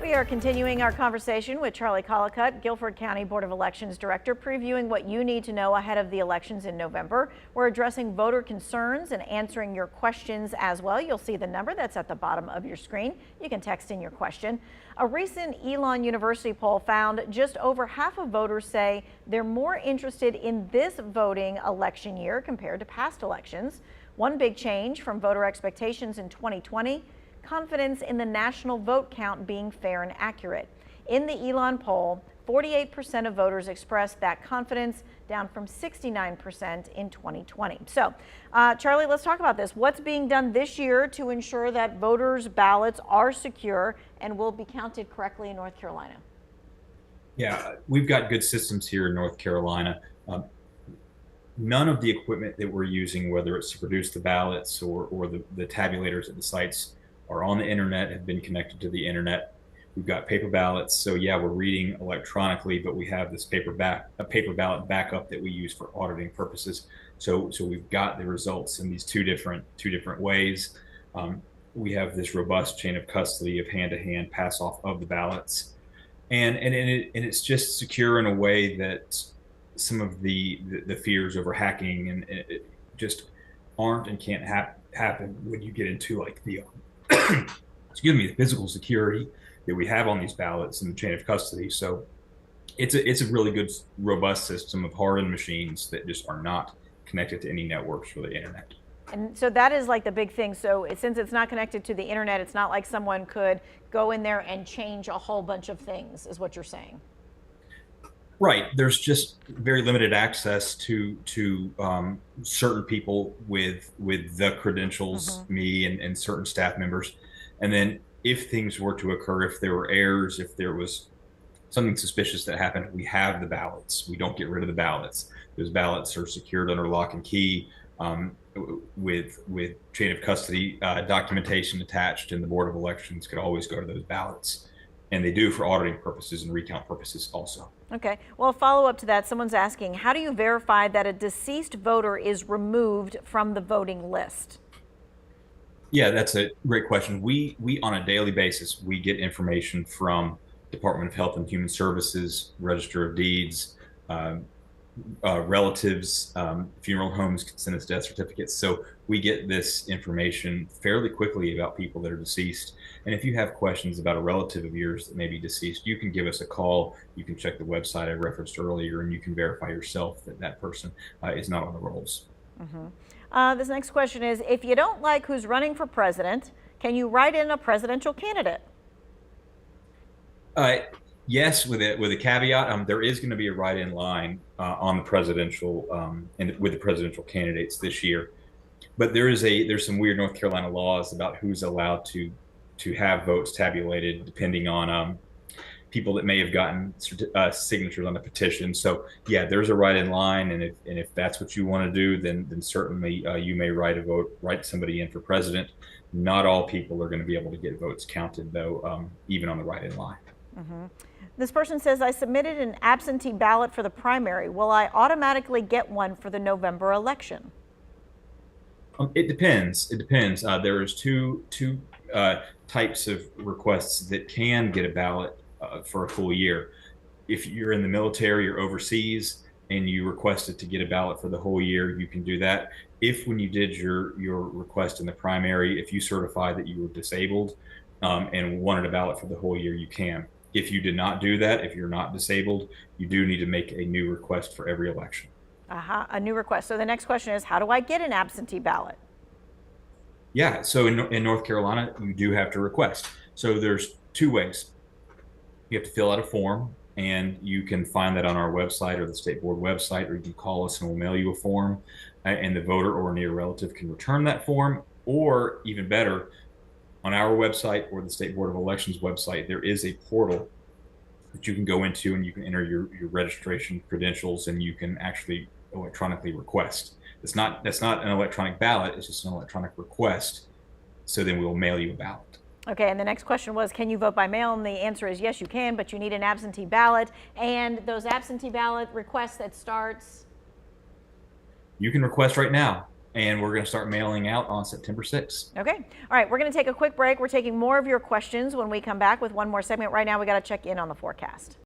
We are continuing our conversation with Charlie Collicutt, Guilford County Board of Elections Director, previewing what you need to know ahead of the elections in November. We're addressing voter concerns and answering your questions as well. You'll see the number that's at the bottom of your screen. You can text in your question. A recent Elon University poll found just over half of voters say they're more interested in this voting election year compared to past elections. One big change from voter expectations in 2020. Confidence in the national vote count being fair and accurate. In the Elon poll, 48% of voters expressed that confidence, down from 69% in 2020. So, Charlie, let's talk about this. What's being done this year to ensure that voters' ballots are secure and will be counted correctly in North Carolina? Yeah, we've got good systems here in North Carolina. None of the equipment that we're using, whether it's to produce the ballots or the tabulators at the sites, are on the internet, have been connected to the internet. We've got paper ballots, so yeah, we're reading electronically, but we have this paper ballot backup that we use for auditing purposes. So we've got the results in these two different ways. We have this robust chain of custody of hand-to-hand pass-off of the ballots, and it's just secure in a way that some of the fears over hacking and it just aren't and can't happen when you get into like the excuse me, the physical security that we have on these ballots and the chain of custody. So it's a really good, robust system of hardened machines that just are not connected to any networks for the internet. And so that is like the big thing. So since it's not connected to the internet, it's not like someone could go in there and change a whole bunch of things, is what you're saying. Right. There's just very limited access to certain people with the credentials, me and certain staff members. And then if things were to occur, if there were errors, if there was something suspicious that happened, we have the ballots. We don't get rid of the ballots. Those ballots are secured under lock and key with chain of custody documentation attached, and the Board of Elections could always go to those ballots. And they do for auditing purposes and recount purposes also. Okay. Well, follow up to that, someone's asking, how do you verify that a deceased voter is removed from the voting list? Yeah, that's a great question. We on a daily basis, we get information from Department of Health and Human Services, Register of Deeds, relatives, funeral homes can send us death certificates. So we get this information fairly quickly about people that are deceased. And if you have questions about a relative of yours that may be deceased, you can give us a call. You can check the website I referenced earlier, and you can verify yourself that that person is not on the rolls. This next question is, if you don't like who's running for president, can you write in a presidential candidate? Yes, with a caveat. There is going to be a write-in line on the presidential and with the presidential candidates this year, but there's some weird North Carolina laws about who's allowed to have votes tabulated depending on people that may have gotten signatures on the petition. So yeah, there's a write-in line, and if that's what you want to do, then certainly you may write somebody in for president. Not all people are going to be able to get votes counted, though, even on the write-in line. This person says, I submitted an absentee ballot for the primary. Will I automatically get one for the November election? It depends. It depends. There's two types of requests that can get a ballot for a full year. If you're in the military or overseas and you requested to get a ballot for the whole year, you can do that. If when you did your request in the primary, if you certify that you were disabled and wanted a ballot for the whole year, you can. If you did not do that, if you're not disabled, you do need to make a new request for every election. A new request. So the next question is, how do I get an absentee ballot? Yeah, so in North Carolina, you do have to request. So there's two ways. You have to fill out a form, and you can find that on our website or the state board website, or you can call us and we'll mail you a form, and the voter or near relative can return that form. Or even better, on our website or the State Board of Elections website, there is a portal that you can go into, and you can enter your registration credentials, and you can actually electronically request. That's not an electronic ballot, it's just an electronic request. So then we'll mail you a ballot. Okay, and the next question was, can you vote by mail? And the answer is yes, you can, but you need an absentee ballot. And those absentee ballot requests that starts? You can request right now. and we're going to start mailing out on September 6th. Okay. All right. We're going to take a quick break. We're taking more of your questions when we come back with one more segment. Right now, we got to check in on the forecast.